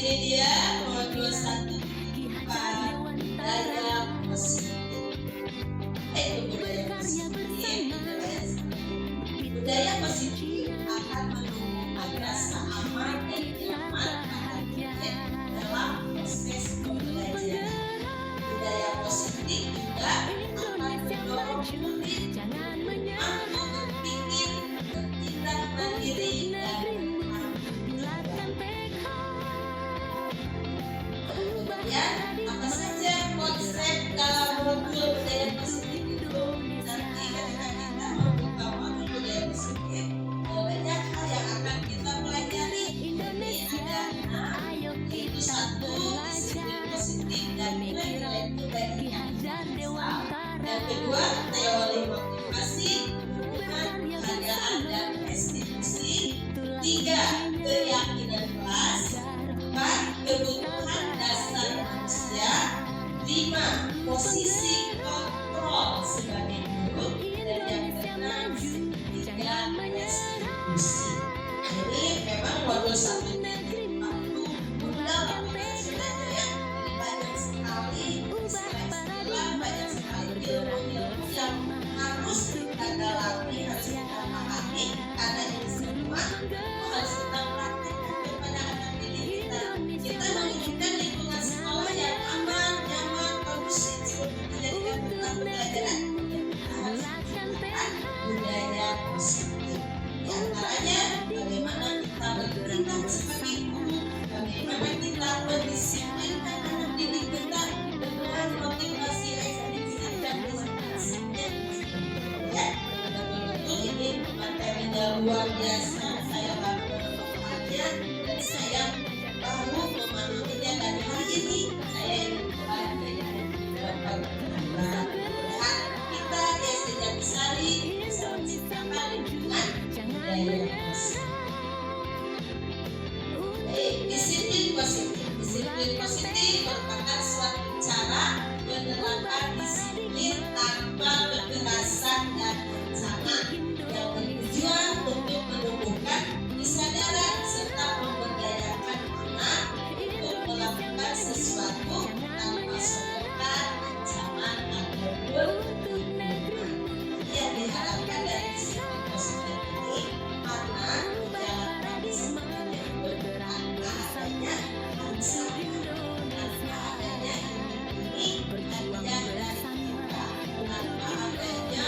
ini dia modul 1 budaya positif. Budaya positif. Budaya positif akan menumbuhkan rasa aman dan nyaman dalam proses pembelajaran. Budaya positif juga akan mendorong murid mampu berpikir, bertindak mandiri dan kemudian apa saja konsep dalam modul budaya positif itu. Nanti ketika kita membuka modul budaya positif, banyak hal yang akan kita pelajari. Ini ada 6, yaitu 1 disiplin positif dan nilai-nilai kebaikan. Yang kedua, teori motivasi, penghargaan dan restitusi. 3, keyakinan kelas. 4, kebutuhan dasar manusia. 5, posisi kontrol sebagai guru. Dan yang keenam, 3, restitusi. Ini memang modul 1 banyak sekali istilah-istilah, banyak sekali ilmu-ilmu yang harus kita dalami, harus kita pahami, karena ini semua harus kita praktekkan kepada anak didik kita. Kita menginginkan lingkungan sekolah yang aman, nyaman, kondusif untuk menjadikan tempat pembelajaran. Kita harus menggunakan budaya positif. Di antaranya, bagaimana kita bertindak sebagai guru, bagaimana kita mendisiplinkan anak didik kita dengan motivasi ekstra dan motivasinya. Ya, betul-betul ini materinya luar biasa. Saya baru menemukannya dan saya baru memahaminya, dan hari ini saya ingin berbagi dengan Bapak-Bapak. Kita di SD Jatisari bisa menciptakan lingkungan budaya positif. Disiplin positif. Disiplin positif merupakan suatu cara menerapkan disiplin tanpa kekerasan dan ancaman yang bertujuan untuk menumbuhkan kesadaran serta memberdayakan anak untuk melakukan sesuatu tanpa sokongan, ancaman ataupun yang diharapkan dari disiplin positif ini karena menjalankan disiplin yang tanpa adanya ancaman, tanpa adanya ini bagian dari kita, tanpa adanya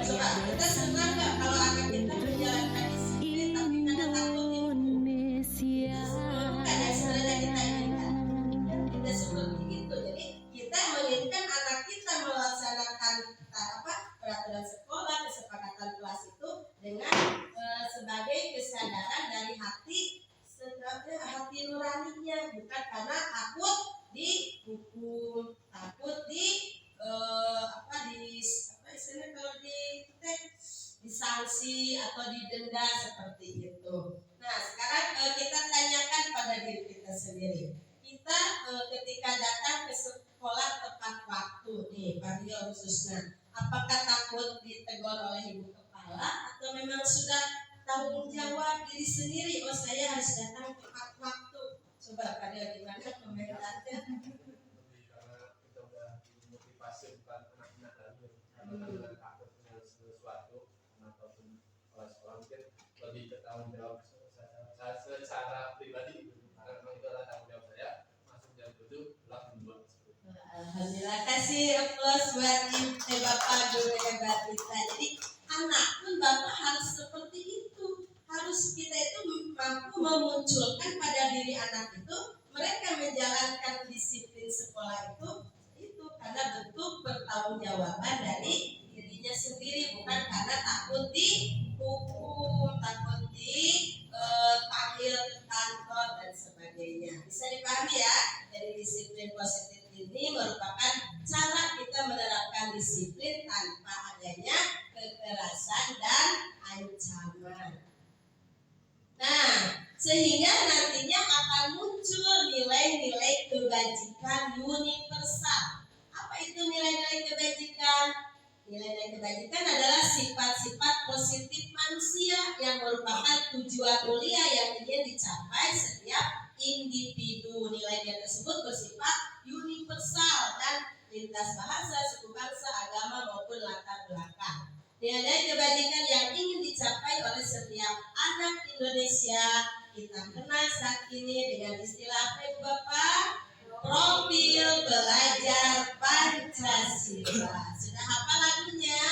coba kita senang nggak kalau anak kita menjalankan disiplin tapi karena takut Indonesia bukan yang sebenarnya kita inginkan. Tidak seperti itu. Jadi kita menginginkan anak kita melaksanakan peraturan sekolah, kesepakatan kelas itu dengan sebagai kesadaran dari hati nuraninya, bukan karena takut dihukum, takut disanksi atau didenda seperti itu. Nah, sekarang kita tanyakan pada diri kita sendiri. Kita ketika datang ke sekolah tepat waktu nih, Pak Rio khususnya, apakah takut ditegur oleh ibu kepala atau memang sudah tanggung jawab diri sendiri? Oh, saya harus datang tepat waktu. Coba Pak Rio, gimana komentarnya? Karena kita udah dimotivasi bukan anak-anak lagi, karena takut dengan sesuatu ataupun sekolah mungkin lebih bertanggung jawab secara pribadi, karena memang itu adalah tanggung jawab saya. Masuk jam 7 pulang jam 2. Alhamdulillah, kasih aplaus buat Bapak guru hebat kita. Jadi anak pun Bapak harus seperti itu. Harus kita itu mampu memunculkan pada diri anak itu, mereka menjalankan disiplin sekolah itu karena bentuk pertanggungjawaban dari dirinya sendiri, bukan karena takut dihukum, takut dipanggil ke kantor dan sebagainya. Bisa dipahami ya? Dari disiplin positif ini merupakan cara kita menerapkan disiplin tanpa adanya kekerasan dan ancaman. Nah, sehingga nantinya akan muncul nilai-nilai kebajikan universal. Apa itu nilai-nilai kebajikan? Nilai-nilai kebajikan adalah sifat-sifat positif manusia yang merupakan tujuan mulia yang ingin dicapai setiap individu. Nilai-nilai tersebut bersifat universal dan lintas bahasa, suku bangsa, agama maupun latar belakang. Nilai-nilai kebajikan yang ingin dicapai oleh setiap anak Indonesia kita kenal saat ini dengan istilah apa itu Bapak? Profil belajar Pancasila. Sudah hafal lagunya?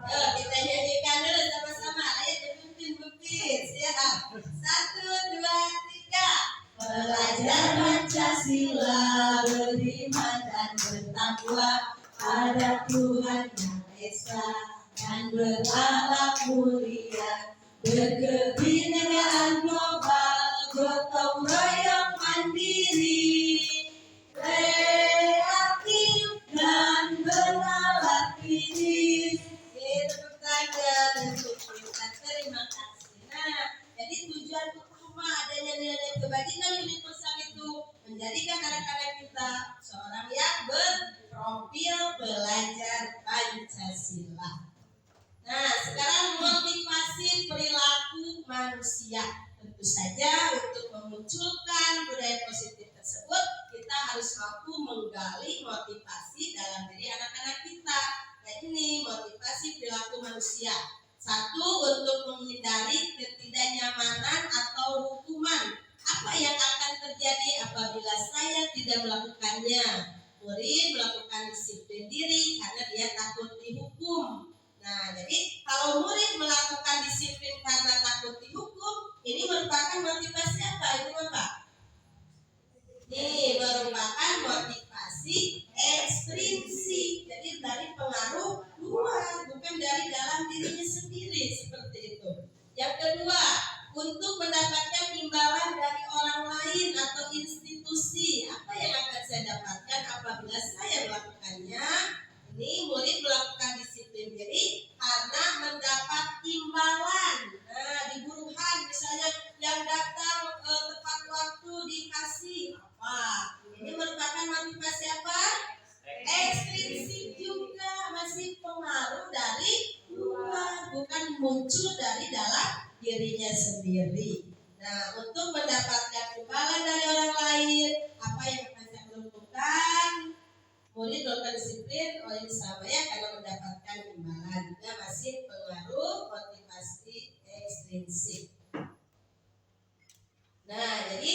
Yuk kita nyanyikan dulu sama-sama. Ayo dipimpin-pimpin. Siap. 1, 2, 3. Belajar Pancasila, beriman dan bertakwa pada Tuhan Yang Esa dan berakhlak mulia, berkebinekaan global, gotong royong mandiri, kreatif dan bernalar kritis. Tepuk tangan untuk kita. Terima kasih. Nah, jadi tujuan utama adanya nilai kebajikan universal itu menjadikan anak-anak kita seorang yang berprofil belajar Pancasila. Nah, sekarang motivasi perilaku manusia. Tentu saja untuk memunculkan budaya positif tersebut, kita harus mampu menggali motivasi dalam diri anak-anak kita. Nah, ini motivasi perilaku manusia. 1, untuk menghindari ketidaknyamanan atau hukuman. Apa yang akan terjadi apabila saya tidak melakukannya? Murid melakukan disiplin diri karena dia takut dihukum. Nah, jadi kalau murid melakukan disiplin karena takut dihukum, ini merupakan motivasi apa itu Bapak? Ini merupakan motivasi ekstrinsik. Jadi dari pengaruh luar, bukan dari dalam dirinya sendiri, seperti itu. Yang kedua, untuk mendapatkan imbalan dari orang lain atau institusi. Apa yang akan saya dapatkan apabila saya melakukannya? Ini murid melakukan disiplin diri karena mendapat imbalan. Nah, di buruhan misalnya yang datang tepat waktu dikasih apa? Ini merupakan motivasi apa? Ekstrinsik juga, masih pengaruh dari luar, bukan muncul dari dalam dirinya sendiri. Nah, untuk mendapatkan imbalan dari orang lain, apa yang akan saya lakukan? Murid melakukan disiplin oleh sama ya karena mendapatkan imbalan, juga masih pengaruh motivasi ekstrinsik. Nah, jadi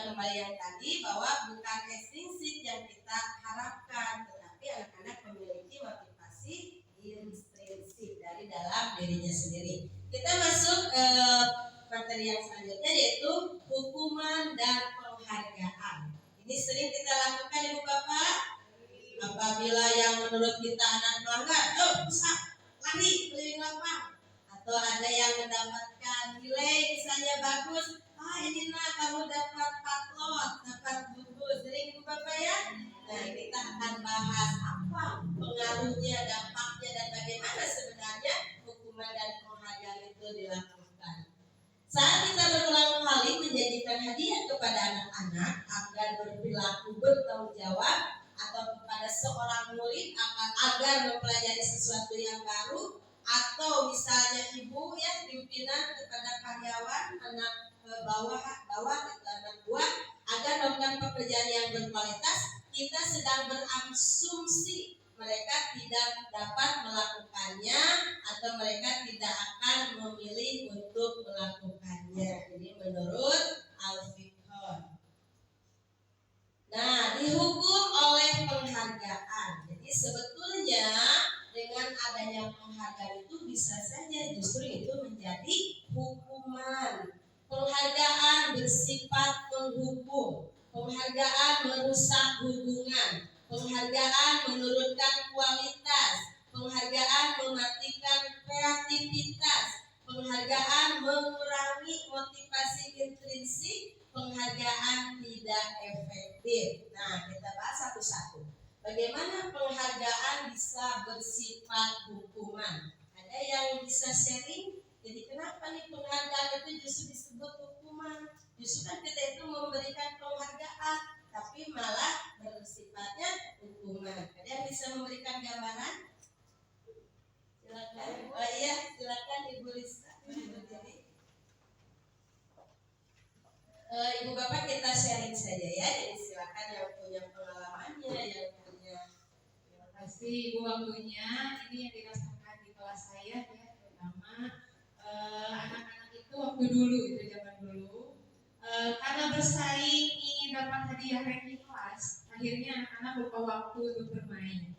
kembali yang tadi bahwa bukan ekstrinsik yang kita harapkan, tetapi anak-anak memiliki motivasi intrinsik dari dalam dirinya sendiri. Kita masuk materi yang selanjutnya yaitu hukuman dan penghargaan. Ini sering kita lakukan Ibu Bapak. Apabila yang menurut kita anak melanggar, bisa lari keliling lapang. Atau ada yang mendapatkan nilai misalnya bagus, ini kamu dapat patlot, dapat buku, sering Ibu Bapak ya. Nah, kita akan bahas apa pengaruhnya, dampaknya, dan bagaimana sebenarnya hukuman dan penghargaan itu dilakukan. Saat kita berulang kali menjanjikan hadiah kepada anak-anak agar berperilaku bertanggung jawab, atau kepada seorang murid agar mempelajari sesuatu yang baru, atau misalnya ibu ya pimpinan kepada karyawan anak bawah itu anak buah agar melakukan pekerjaan yang berkualitas, kita sedang berasumsi mereka tidak dapat melakukannya atau mereka tidak akan memilih untuk melakukannya. Ini menurut Al-Fiqh. Nah, dihukum oleh penghargaan. Jadi sebetulnya dengan adanya penghargaan itu bisa saja justru itu menjadi hukuman. Penghargaan bersifat menghukum, penghargaan merusak hubungan, penghargaan menurunkan kualitas, penghargaan mematikan kreativitas, penghargaan mengurangi motivasi intrinsik, penghargaan tidak efektif. Nah, kita bahas satu-satu. Bagaimana penghargaan bisa bersifat hukuman? Ada yang bisa sharing? Jadi kenapa nih penghargaan itu justru disebut hukuman? Justru kan kita itu memberikan penghargaan, tapi malah bersifatnya hukuman. Ada yang bisa memberikan gambaran? Ibu bapak kita sharing saja ya. Jadi silakan yang punya pengalamannya, yang punya. Terima kasih Ibu waktunya. Ini yang dirasakan di kelas saya ya, terutama anak-anak itu waktu dulu itu zaman dulu karena bersaing ingin dapat hadiah ranking kelas, akhirnya anak-anak lupa waktu untuk bermain,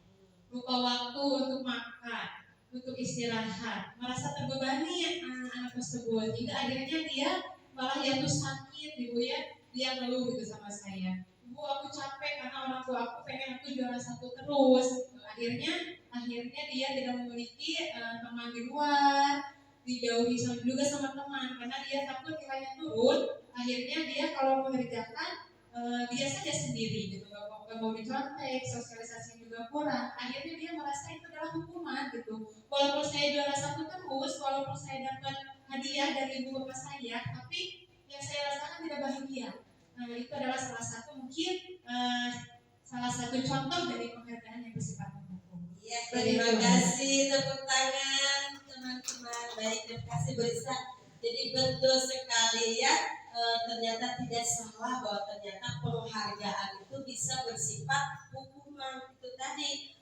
lupa waktu untuk makan, untuk istirahat, merasa terbebani anak-anak tersebut, hingga akhirnya dia malah jatuh sakit, Ibu ya. Dia ngeluh gitu sama saya, Ibu aku capek karena orang tua aku pengen aku juara satu terus. Akhirnya dia tidak memiliki teman di luar, dijauhi juga sama teman karena dia takut nilainya turun. Akhirnya dia kalau mengerjakan dia saja sendiri gitu, nggak mau dicontek, sosialisasi juga kurang. Akhirnya dia merasa itu adalah hukuman gitu. Walaupun saya juara satu terus, walaupun saya dapat hadiah dari ibu bapak saya, tapi yang saya rasakan tidak bahagia. Nah, itu adalah salah satu mungkin salah satu contoh dari penghargaan yang bersifat mendukung. Iya, terima kasih, tepuk tangan teman-teman. Baik, terima kasih Bu Risa. Jadi betul sekali ya, ternyata tidak salah bahwa ternyata penghargaan itu bisa bersifat hukuman. Itu tadi,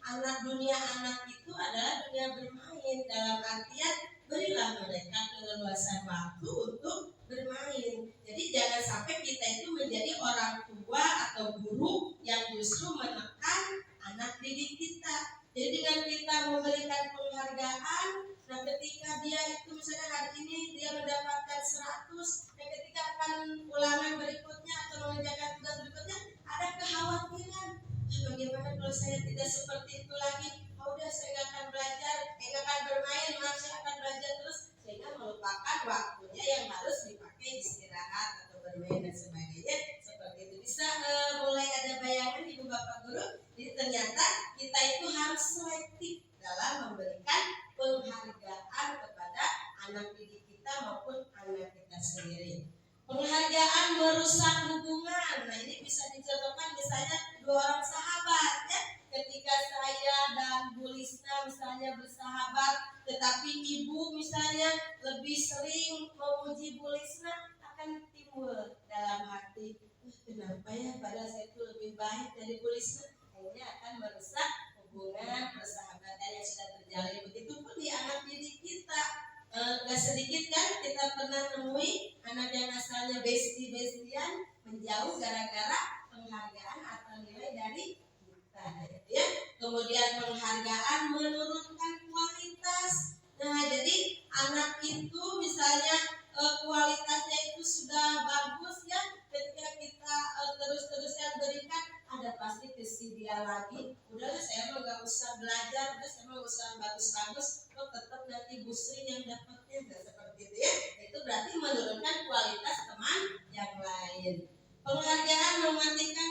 dunia anak itu adalah dunia bermain, dalam artian berilah mereka keleluasan waktu untuk bermain. Jadi jangan sampai kita itu menjadi orang tua atau guru yang justru menekan anak didik kita. Jadi dengan kita memberikan penghargaan, nah ketika dia itu misalnya hari ini dia mendapatkan 100, dan ketika akan ulangan berikutnya atau mengerjakan tugas berikutnya ada kekhawatiran, bagaimana kalau saya tidak seperti itu lagi? Udah saya nggak akan belajar, nggak akan bermain, saya akan belajar terus, sehingga melupakan waktunya yang harus dipakai istirahat atau bermain dan sebagainya. Seperti itu bisa mulai ada bayangan ibu bapak guru. Jadi ternyata kita itu harus selektif dalam memberikan penghargaan kepada anak didik kita maupun anak kita sendiri. Penghargaan merusak hubungan. Nah ini bisa dicontohkan misalnya dua orang sahabat ya. Ketika saya dan Bu Lisna misalnya bersahabat, tetapi ibu misalnya lebih sering memuji Bu Lisna, akan timbul dalam hati, kenapa ya padahal saya itu lebih baik dari Bu Lisna. Akhirnya akan merusak hubungan persahabatan yang sudah terjalin. Begitupun di anak didik kita. Gak sedikit kan kita pernah nemui anak yang asalnya bestie-bestian menjauh gara-gara penghargaan atau nilai dari kita ya. Kemudian penghargaan menurunkan kualitas. Nah jadi anak itu misalnya kualitasnya itu sudah bagus ya, ketika kita terus-terusan berikan, ada pasti kesidia lagi. Udahlah saya mah gak usah belajar, udah saya mah gak usah bagus-bagus, kok tetap nanti Bu Sri yang dapatnya. Nah seperti itu ya. Itu berarti menurunkan kualitas teman yang lain. Penghargaan mematikan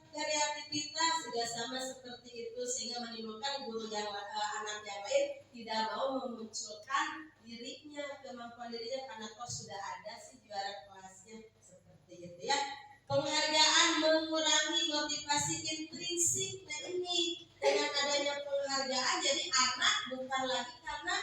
kreativitas juga sama seperti itu, sehingga menimbulkan guru yang anak yang lain tidak mau memunculkan dirinya, kemampuan dirinya, karena kok sudah ada sih juara kelasnya. Seperti itu ya. Penghargaan mengurangi motivasi intrinsik. Nah ini dengan adanya penghargaan jadi anak bukan lagi karena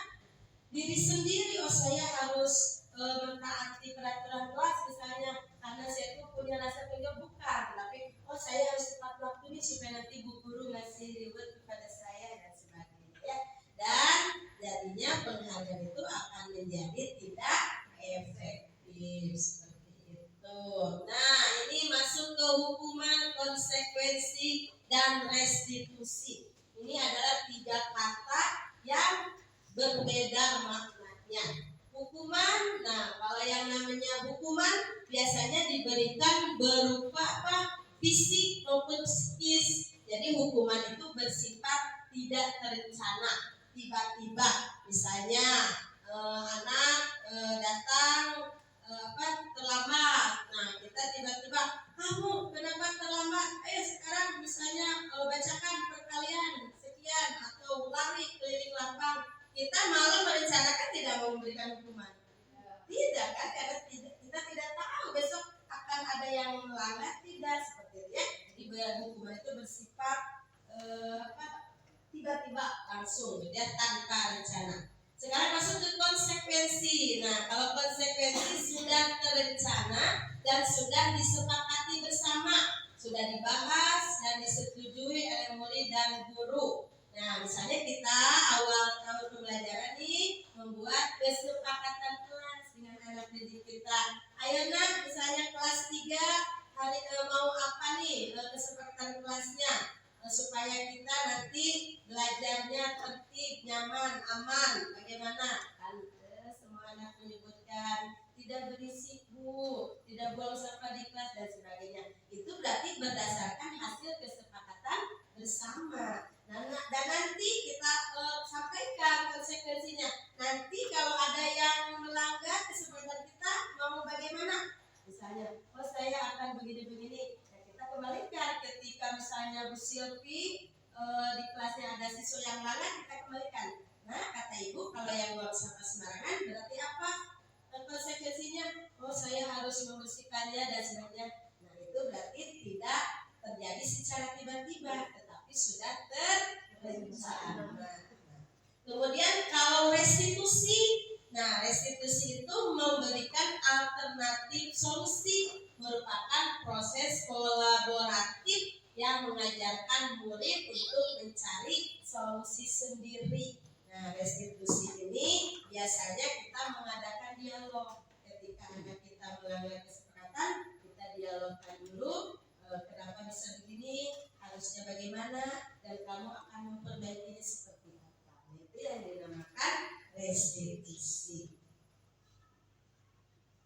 diri sendiri, oh saya harus mentaati peraturan kelas misalnya karena saya itu punya rasa tanggung, bukan, tapi oh saya harus tepat waktu nih supaya nanti bu guru ngasih reward kepada saya dan sebagainya ya. Dan jadinya penghargaan itu akan menjadi tidak efektif seperti itu. Nah ini masuk ke hukuman, konsekuensi, dan restitusi. Ini adalah 3 kata yang berbeda maknanya. Hukuman, nah kalau yang namanya hukuman biasanya diberikan berupa fisik maupun psikis. Jadi hukuman itu bersifat tidak terencana, tiba-tiba. Misalnya anak datang terlambat. Nah kita tiba-tiba, kamu kenapa terlambat? Ayo sekarang misalnya bacakan perkalian sekian atau lari keliling lapang. Kita malah merencanakan tidak mau memberikan hukuman. Tidak kan, karena kita tidak tahu besok akan ada yang melanggar, tidak seperti itu ya. Jadi hukuman itu bersifat tiba-tiba langsung ya, tanpa rencana. Sekarang masuk ke konsekuensi. Nah kalau konsekuensi sudah terencana dan dan sudah disepakati bersama, sudah dibahas dan disetujui oleh murid dan guru. Nah, misalnya kita awal tahun pembelajaran nih membuat kesepakatan kelas dengan anak didik kita. Ayo nak, misalnya kelas 3 hari mau apa nih kesepakatan kelasnya, supaya kita nanti belajarnya tertib, nyaman, aman. Bagaimana? Kan semua anak menyebutkan tidak berisik bu, tidak buang sampah di kelas dan sebagainya. Itu berarti berdasarkan hasil kesepakatan bersama. Dan nanti kita sampaikan konsekuensinya. Nanti kalau ada yang melanggar kesepakatan kita, mau bagaimana? Misalnya, oh saya akan begini-begini. Ya, kita kembalikan ketika misalnya Bu Silvi di kelasnya ada siswa yang melanggar, kita kembalikan. Nah, kata ibu kalau yang buang sampah sembarangan berarti apa? Konsekuensinya, oh saya harus membersihkannya dan sebagainya. Nah, itu berarti tidak terjadi secara tiba-tiba, tetapi sudah terencana. Kemudian kalau restitusi, nah restitusi itu memberikan alternatif solusi, merupakan proses kolaboratif yang mengajarkan murid untuk mencari solusi sendiri. Nah, restitusi ini biasanya kita mengadakan dialog. Ketika anak kita melanggar kesepakatan, kita dialogkan dulu, kenapa bisa begini, harusnya bagaimana, dan kamu akan memperbaikinya seperti apa. Itu yang dinamakan restitusi.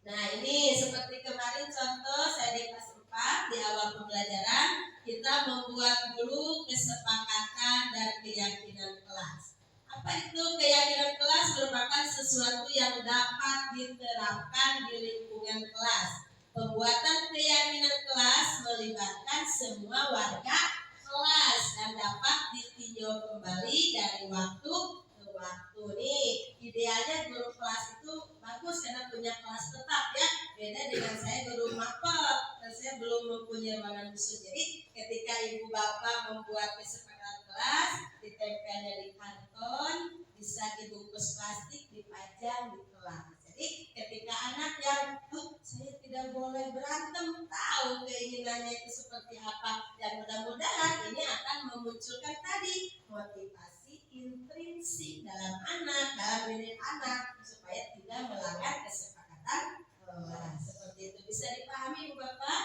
Nah, ini seperti kemarin contoh saya di kelas 4 di awal pembelajaran, kita membuat dulu kesepakatan dan keyakinan kelas. Apa itu keyakinan kelas? Merupakan sesuatu yang dapat diterapkan di lingkungan kelas. Pembuatan keyakinan kelas melibatkan semua warga kelas dan dapat ditinjau kembali dari waktu ke waktu. Nih, idealnya guru kelas itu bagus karena punya kelas tetap ya. Beda dengan saya guru mapel, dan saya belum mempunyai ruangan khusus. Jadi ketika ibu bapak membuat kesepakatan kelas, ditempelnya di kanton, bisa dibungkus plastik, dipajang di kelas. Jadi ketika anak yang saya tidak boleh berantem, tahu keinginannya itu seperti apa, dan mudah-mudahan ini akan memunculkan tadi motivasi intrinsik dalam anak, dalam diri anak, supaya tidak melanggar kesepakatan kelas. Seperti itu bisa dipahami Bu Bapak.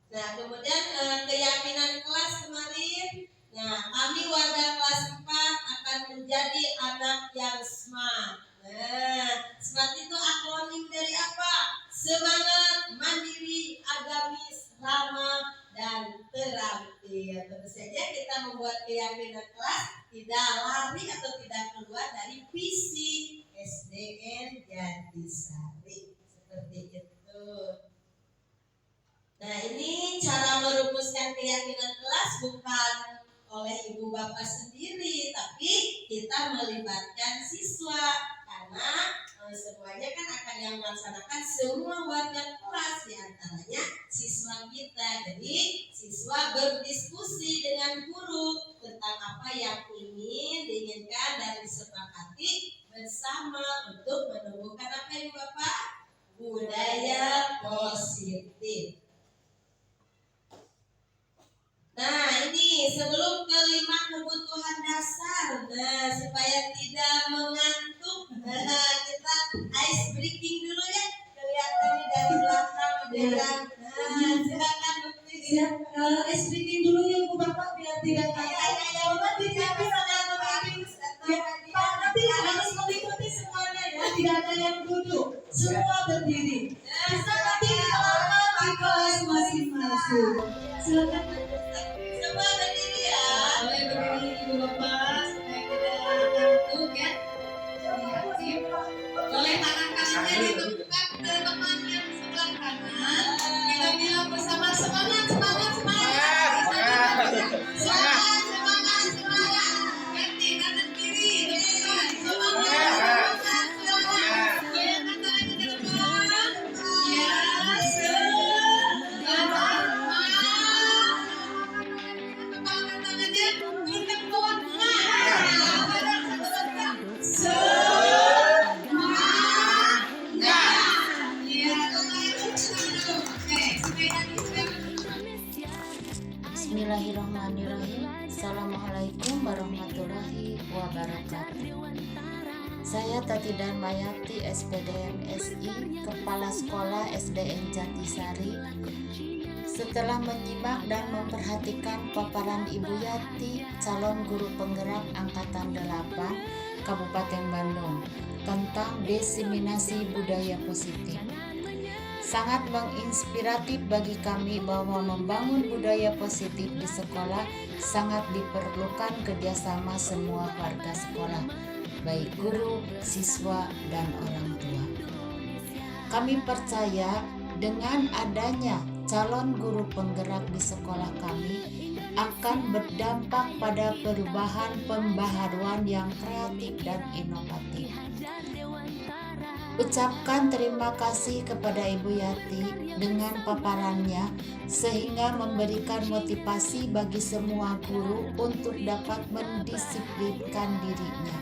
Nah, kemudian keyakinan kelas kemarin. Nah, kami warga kelas 4 akan menjadi anak yang smart. Nah, smart itu akronim dari apa? Semangat, mandiri, agamis, ramah, dan terampil. Tentu saja kita membuat keyakinan kelas tidak lari atau tidak keluar dari visi SDN Jatisari. Seperti itu. Nah, ini cara merumuskan keyakinan kelas bukan oleh ibu bapak sendiri, tapi kita melibatkan siswa karena semuanya kan akan yang melaksanakan semua warga kelas, diantaranya siswa kita. Jadi siswa berdiskusi dengan guru tentang apa yang diinginkan dan disepakati bersama untuk menumbuhkan apa yang Bapak? Budaya positif. Nah, ini sebelum kelima kebutuhan dasar. Nah, supaya tidak mengantuk, kita ice breaking dulu ya. Kelihatan nih dari belakang beneran. Nah, silakan Bukti. Siap, ice breaking dulu ya Bu Bapak biar tidak kayak Bapak dijamin ada pemimpin. Ya, Pak nanti harus mengikuti semuanya ya. Tidak ada yang duduk, semua berdiri. Bisa nanti dilakukan di kelas masing-masing. Silakan. Coba berdiri ya. Boleh berdiri Ibu Bapak supaya tidak ngantuk ya. Siap. Boleh tangan kanannya ditemukan ke teman yang sebelah kanan. Kita bilang bersama semangat, semangat, semangat. Semangat, semangat, semangat. Ganti kanan kiri temukan. Semangat, semangat, semangat. Goyangkan tangannya ke depan. Ya, semangat. Bismillahirrahmanirrahim. Assalamualaikum warahmatullahi wabarakatuh. Saya Tati Darmayati, SPDM SI, Kepala Sekolah SDN Jatisari. Setelah menyimak dan memperhatikan paparan Ibu Yati, calon guru penggerak Angkatan 8 Kabupaten Bandung, tentang diseminasi budaya positif. Sangat menginspiratif bagi kami bahwa membangun budaya positif di sekolah sangat diperlukan kerjasama semua warga sekolah, baik guru, siswa, dan orang tua. Kami percaya dengan adanya calon guru penggerak di sekolah kami akan berdampak pada perubahan pembaharuan yang kreatif dan inovatif. Ucapkan terima kasih kepada Ibu Yati dengan paparannya sehingga memberikan motivasi bagi semua guru untuk dapat mendisiplinkan dirinya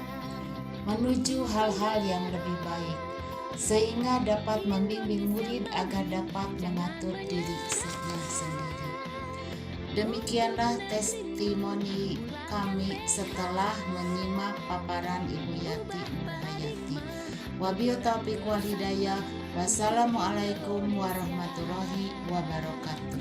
menuju hal-hal yang lebih baik, sehingga dapat membimbing murid agar dapat mengatur dirinya sendiri. Demikianlah testimoni kami setelah menyimak paparan Ibu Yati Nurhayati. Wabillahi taufiq wal hidayah. Wassalamualaikum warahmatullahi wabarakatuh.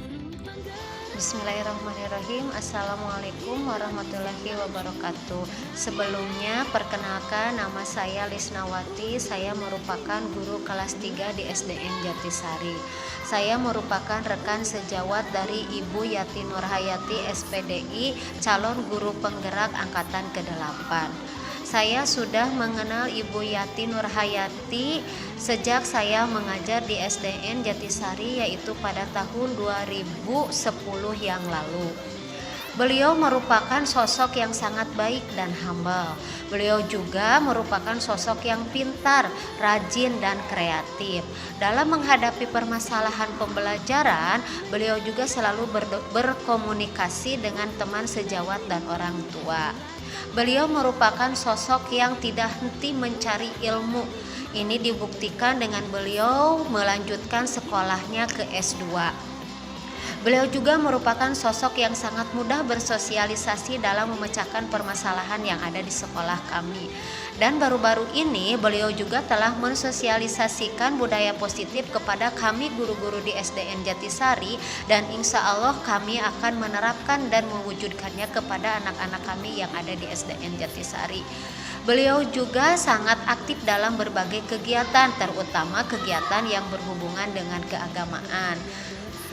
Bismillahirrahmanirrahim. Assalamualaikum warahmatullahi wabarakatuh. Sebelumnya perkenalkan, nama saya Lisnawati. Saya merupakan guru kelas 3 di SDN Jatisari. Saya merupakan rekan sejawat dari Ibu Yati Nurhayati SPDI, calon guru penggerak Angkatan ke-8. Saya sudah mengenal Ibu Yati Nurhayati sejak saya mengajar di SDN Jatisari, yaitu pada tahun 2010 yang lalu. Beliau merupakan sosok yang sangat baik dan humble. Beliau juga merupakan sosok yang pintar, rajin, dan kreatif. Dalam menghadapi permasalahan pembelajaran, beliau juga selalu berkomunikasi dengan teman sejawat dan orang tua. Beliau merupakan sosok yang tidak henti mencari ilmu. Ini dibuktikan dengan beliau melanjutkan sekolahnya ke S2. Beliau juga merupakan sosok yang sangat mudah bersosialisasi dalam memecahkan permasalahan yang ada di sekolah kami. Dan baru-baru ini beliau juga telah mensosialisasikan budaya positif kepada kami guru-guru di SDN Jatisari, dan insya Allah kami akan menerapkan dan mewujudkannya kepada anak-anak kami yang ada di SDN Jatisari. Beliau juga sangat aktif dalam berbagai kegiatan, terutama kegiatan yang berhubungan dengan keagamaan.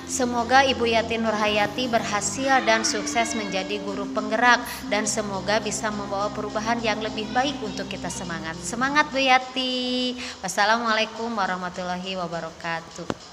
Semoga Ibu Yati Nurhayati berhasil dan sukses menjadi guru penggerak, dan semoga bisa membawa perubahan yang lebih baik untuk kita semangat. Semangat Bu Yati. Wassalamualaikum warahmatullahi wabarakatuh.